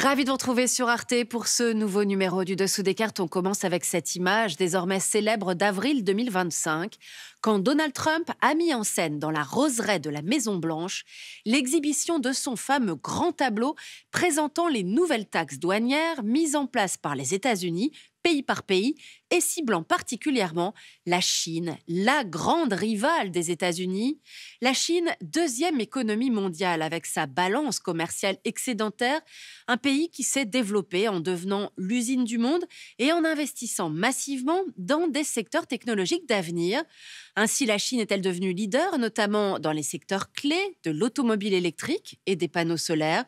Ravi de vous retrouver sur Arte pour ce nouveau numéro du Dessous des cartes. On commence avec cette image désormais célèbre d'avril 2025, quand Donald Trump a mis en scène dans la roseraie de la Maison-Blanche l'exhibition de son fameux grand tableau présentant les nouvelles taxes douanières mises en place par les États-Unis, pays par pays, et ciblant particulièrement la Chine, la grande rivale des États-Unis. La Chine, deuxième économie mondiale avec sa balance commerciale excédentaire, un pays qui s'est développé en devenant l'usine du monde et en investissant massivement dans des secteurs technologiques d'avenir. Ainsi, la Chine est-elle devenue leader, notamment dans les secteurs clés de l'automobile électrique et des panneaux solaires?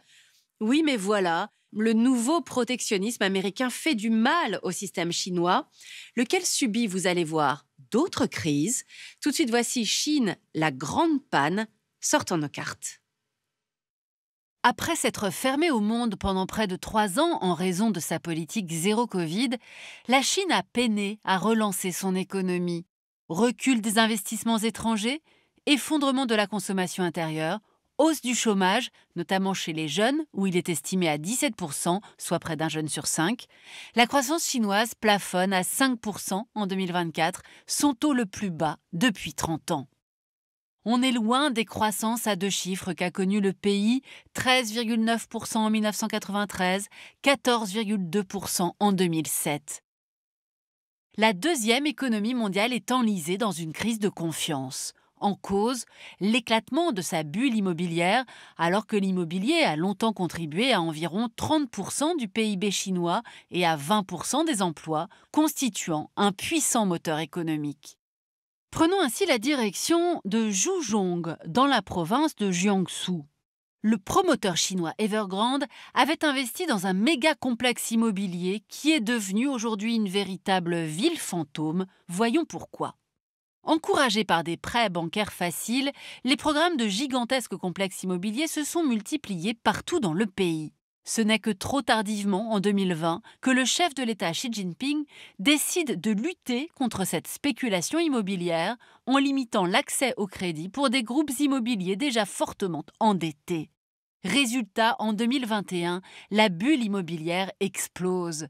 Oui, mais voilà, le nouveau protectionnisme américain fait du mal au système chinois, lequel subit, vous allez voir, d'autres crises. Tout de suite, voici Chine, la grande panne, sortant nos cartes. Après s'être fermée au monde pendant près de 3 ans en raison de sa politique zéro Covid, la Chine a peiné à relancer son économie. Recul des investissements étrangers, effondrement de la consommation intérieure, hausse du chômage, notamment chez les jeunes, où il est estimé à 17%, soit près d'un jeune sur 5. La croissance chinoise plafonne à 5% en 2024, son taux le plus bas depuis 30 ans. On est loin des croissances à 2 chiffres qu'a connu le pays, 13,9% en 1993, 14,2% en 2007. La deuxième économie mondiale est enlisée dans une crise de confiance. En cause, l'éclatement de sa bulle immobilière, alors que l'immobilier a longtemps contribué à environ 30% du PIB chinois et à 20% des emplois, constituant un puissant moteur économique. Prenons ainsi la direction de Zhuzhong, dans la province de Jiangsu. Le promoteur chinois Evergrande avait investi dans un méga complexe immobilier qui est devenu aujourd'hui une véritable ville fantôme. Voyons pourquoi. Encouragés par des prêts bancaires faciles, les programmes de gigantesques complexes immobiliers se sont multipliés partout dans le pays. Ce n'est que trop tardivement, en 2020, que le chef de l'État Xi Jinping décide de lutter contre cette spéculation immobilière en limitant l'accès au crédit pour des groupes immobiliers déjà fortement endettés. Résultat, en 2021, la bulle immobilière explose.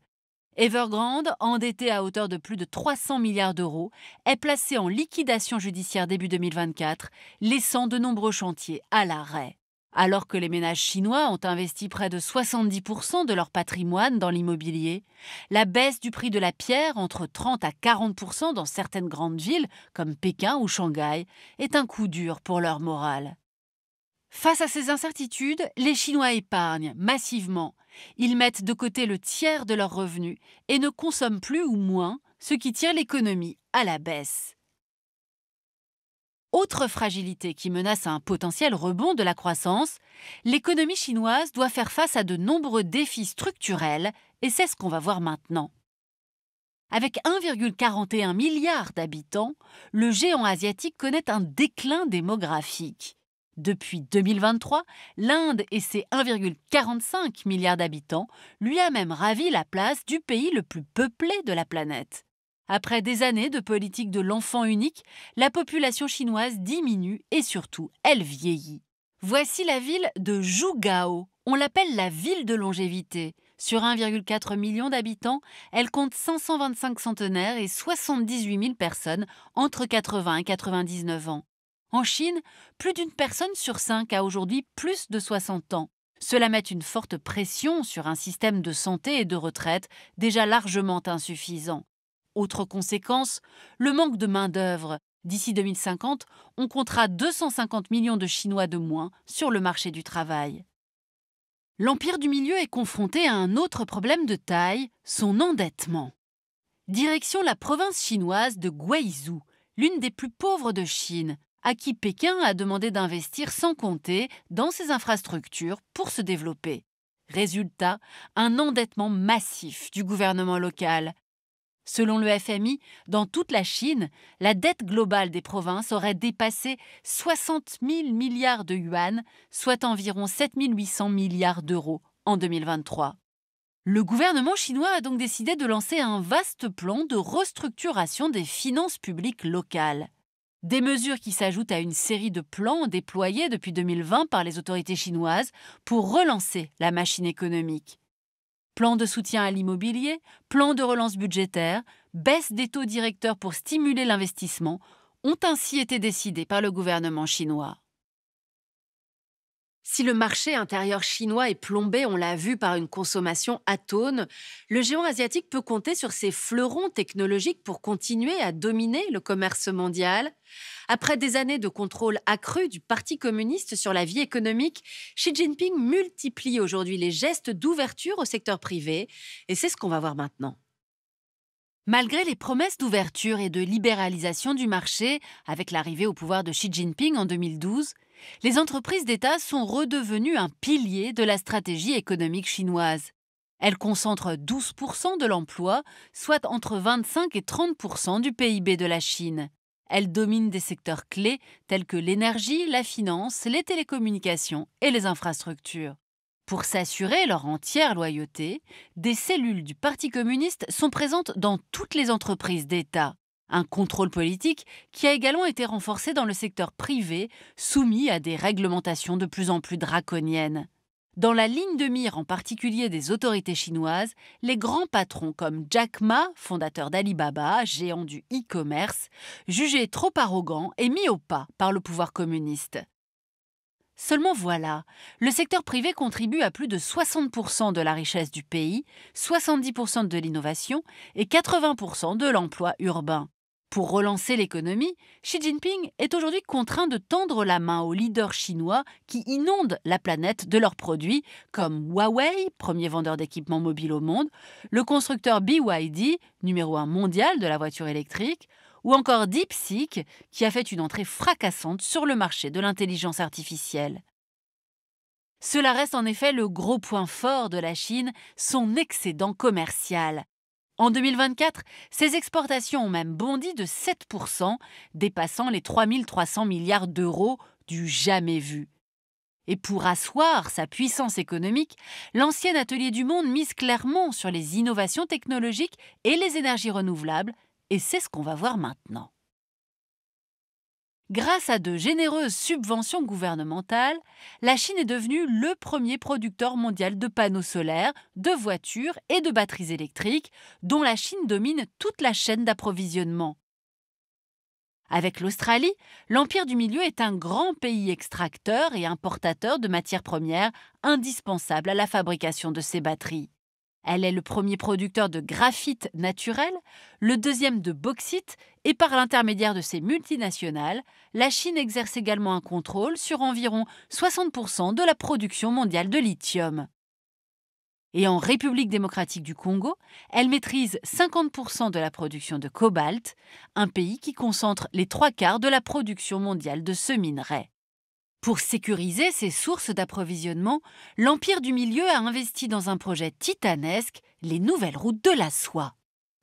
Evergrande, endetté à hauteur de plus de 300 milliards d'euros, est placé en liquidation judiciaire début 2024, laissant de nombreux chantiers à l'arrêt. Alors que les ménages chinois ont investi près de 70% de leur patrimoine dans l'immobilier, la baisse du prix de la pierre, entre 30 à 40% dans certaines grandes villes, comme Pékin ou Shanghai, est un coup dur pour leur morale. Face à ces incertitudes, les Chinois épargnent massivement. Ils mettent de côté le tiers de leurs revenus et ne consomment plus ou moins, ce qui tire l'économie à la baisse. Autre fragilité qui menace un potentiel rebond de la croissance, l'économie chinoise doit faire face à de nombreux défis structurels et c'est ce qu'on va voir maintenant. Avec 1,41 milliard d'habitants, le géant asiatique connaît un déclin démographique. Depuis 2023, l'Inde et ses 1,45 milliard d'habitants lui a même ravi la place du pays le plus peuplé de la planète. Après des années de politique de l'enfant unique, la population chinoise diminue et surtout, elle vieillit. Voici la ville de Zhugao. On l'appelle la ville de longévité. Sur 1,4 million d'habitants, elle compte 525 centenaires et 78 000 personnes entre 80 et 99 ans. En Chine, plus d'une personne sur 5 a aujourd'hui plus de 60 ans. Cela met une forte pression sur un système de santé et de retraite déjà largement insuffisant. Autre conséquence, le manque de main-d'œuvre. D'ici 2050, on comptera 250 millions de Chinois de moins sur le marché du travail. L'Empire du Milieu est confronté à un autre problème de taille, son endettement. Direction la province chinoise de Guizhou, l'une des plus pauvres de Chine, à qui Pékin a demandé d'investir sans compter dans ses infrastructures pour se développer. Résultat, un endettement massif du gouvernement local. Selon le FMI, dans toute la Chine, la dette globale des provinces aurait dépassé 60 000 milliards de yuan, soit environ 7 800 milliards d'euros en 2023. Le gouvernement chinois a donc décidé de lancer un vaste plan de restructuration des finances publiques locales. Des mesures qui s'ajoutent à une série de plans déployés depuis 2020 par les autorités chinoises pour relancer la machine économique. Plan de soutien à l'immobilier, plan de relance budgétaire, baisse des taux directeurs pour stimuler l'investissement ont ainsi été décidés par le gouvernement chinois. Si le marché intérieur chinois est plombé, on l'a vu, par une consommation atone, le géant asiatique peut compter sur ses fleurons technologiques pour continuer à dominer le commerce mondial. Après des années de contrôle accru du Parti communiste sur la vie économique, Xi Jinping multiplie aujourd'hui les gestes d'ouverture au secteur privé, et c'est ce qu'on va voir maintenant. Malgré les promesses d'ouverture et de libéralisation du marché, avec l'arrivée au pouvoir de Xi Jinping en 2012, les entreprises d'État sont redevenues un pilier de la stratégie économique chinoise. Elles concentrent 12% de l'emploi, soit entre 25 et 30% du PIB de la Chine. Elles dominent des secteurs clés tels que l'énergie, la finance, les télécommunications et les infrastructures. Pour s'assurer leur entière loyauté, des cellules du Parti communiste sont présentes dans toutes les entreprises d'État. Un contrôle politique qui a également été renforcé dans le secteur privé, soumis à des réglementations de plus en plus draconiennes. Dans la ligne de mire en particulier des autorités chinoises, les grands patrons comme Jack Ma, fondateur d'Alibaba, géant du e-commerce, jugés trop arrogants et mis au pas par le pouvoir communiste. Seulement voilà, le secteur privé contribue à plus de 60% de la richesse du pays, 70% de l'innovation et 80% de l'emploi urbain. Pour relancer l'économie, Xi Jinping est aujourd'hui contraint de tendre la main aux leaders chinois qui inondent la planète de leurs produits, comme Huawei, premier vendeur d'équipements mobiles au monde, le constructeur BYD, numéro 1 mondial de la voiture électrique, ou encore DeepSeek, qui a fait une entrée fracassante sur le marché de l'intelligence artificielle. Cela reste en effet le gros point fort de la Chine, son excédent commercial. En 2024, ses exportations ont même bondi de 7%, dépassant les 3 300 milliards d'euros du jamais vu. Et pour asseoir sa puissance économique, l'ancien atelier du monde mise clairement sur les innovations technologiques et les énergies renouvelables, et c'est ce qu'on va voir maintenant. Grâce à de généreuses subventions gouvernementales, la Chine est devenue le premier producteur mondial de panneaux solaires, de voitures et de batteries électriques, dont la Chine domine toute la chaîne d'approvisionnement. Avec l'Australie, l'Empire du Milieu est un grand pays extracteur et importateur de matières premières indispensables à la fabrication de ces batteries. Elle est le premier producteur de graphite naturel, le deuxième de bauxite, et par l'intermédiaire de ces multinationales, la Chine exerce également un contrôle sur environ 60% de la production mondiale de lithium. Et en République démocratique du Congo, elle maîtrise 50% de la production de cobalt, un pays qui concentre les 3/4 de la production mondiale de ce minerai. Pour sécuriser ses sources d'approvisionnement, l'Empire du Milieu a investi dans un projet titanesque, les Nouvelles Routes de la Soie.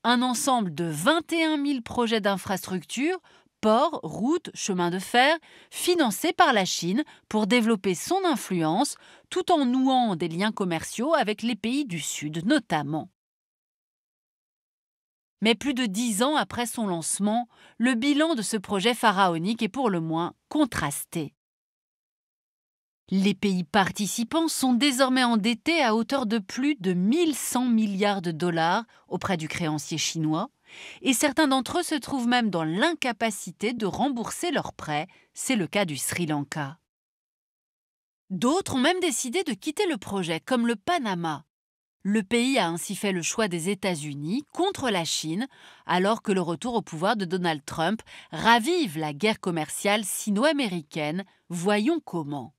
Un ensemble de 21 000 projets d'infrastructures, ports, routes, chemins de fer, financés par la Chine pour développer son influence, tout en nouant des liens commerciaux avec les pays du Sud notamment. Mais plus de 10 ans après son lancement, le bilan de ce projet pharaonique est pour le moins contrasté. Les pays participants sont désormais endettés à hauteur de plus de 1 100 milliards de dollars auprès du créancier chinois, et certains d'entre eux se trouvent même dans l'incapacité de rembourser leurs prêts, c'est le cas du Sri Lanka. D'autres ont même décidé de quitter le projet, comme le Panama. Le pays a ainsi fait le choix des États-Unis contre la Chine, alors que le retour au pouvoir de Donald Trump ravive la guerre commerciale sino-américaine. Voyons comment.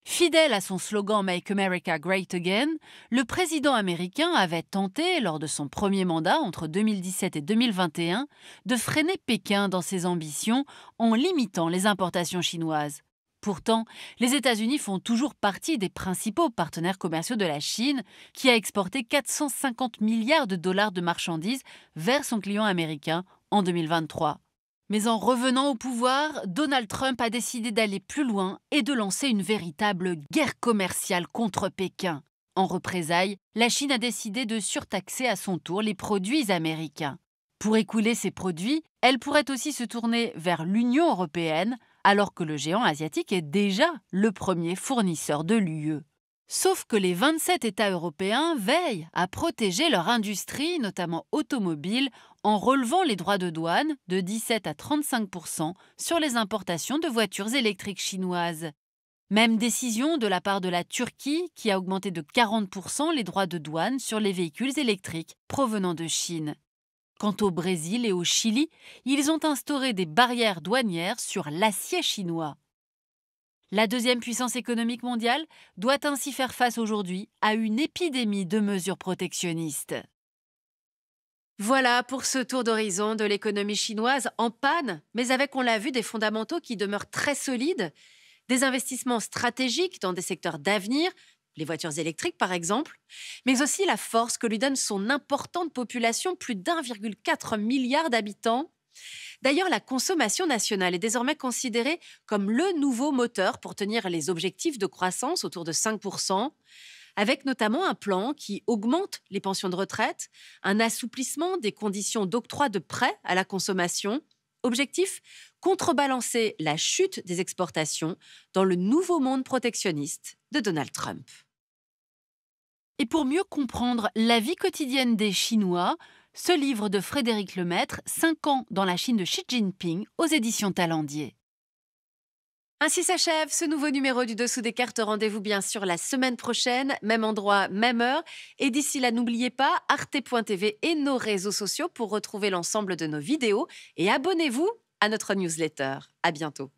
Fidèle à son slogan « Make America Great Again », le président américain avait tenté, lors de son premier mandat entre 2017 et 2021, de freiner Pékin dans ses ambitions en limitant les importations chinoises. Pourtant, les États-Unis font toujours partie des principaux partenaires commerciaux de la Chine, qui a exporté 450 milliards de dollars de marchandises vers son client américain en 2023. Mais en revenant au pouvoir, Donald Trump a décidé d'aller plus loin et de lancer une véritable guerre commerciale contre Pékin. En représailles, la Chine a décidé de surtaxer à son tour les produits américains. Pour écouler ces produits, elle pourrait aussi se tourner vers l'Union européenne, alors que le géant asiatique est déjà le premier fournisseur de l'UE. Sauf que les 27 États européens veillent à protéger leur industrie, notamment automobile, en relevant les droits de douane de 17 à 35 sur les importations de voitures électriques chinoises. Même décision de la part de la Turquie, qui a augmenté de 40 les droits de douane sur les véhicules électriques provenant de Chine. Quant au Brésil et au Chili, ils ont instauré des barrières douanières sur l'acier chinois. La deuxième puissance économique mondiale doit ainsi faire face aujourd'hui à une épidémie de mesures protectionnistes. Voilà pour ce tour d'horizon de l'économie chinoise en panne, mais avec, on l'a vu, des fondamentaux qui demeurent très solides, des investissements stratégiques dans des secteurs d'avenir, les voitures électriques par exemple, mais aussi la force que lui donne son importante population, plus d'1,4 milliard d'habitants. D'ailleurs, la consommation nationale est désormais considérée comme le nouveau moteur pour tenir les objectifs de croissance autour de 5%, avec notamment un plan qui augmente les pensions de retraite, un assouplissement des conditions d'octroi de prêts à la consommation. Objectif, contrebalancer la chute des exportations dans le nouveau monde protectionniste de Donald Trump. Et pour mieux comprendre la vie quotidienne des Chinois, ce livre de Frédéric Lemaître, 5 ans dans la Chine de Xi Jinping, aux éditions Talendier. Ainsi s'achève ce nouveau numéro du Dessous des cartes. Rendez-vous bien sûr la semaine prochaine, même endroit, même heure. Et d'ici là, n'oubliez pas arte.tv et nos réseaux sociaux pour retrouver l'ensemble de nos vidéos. Et abonnez-vous à notre newsletter. À bientôt.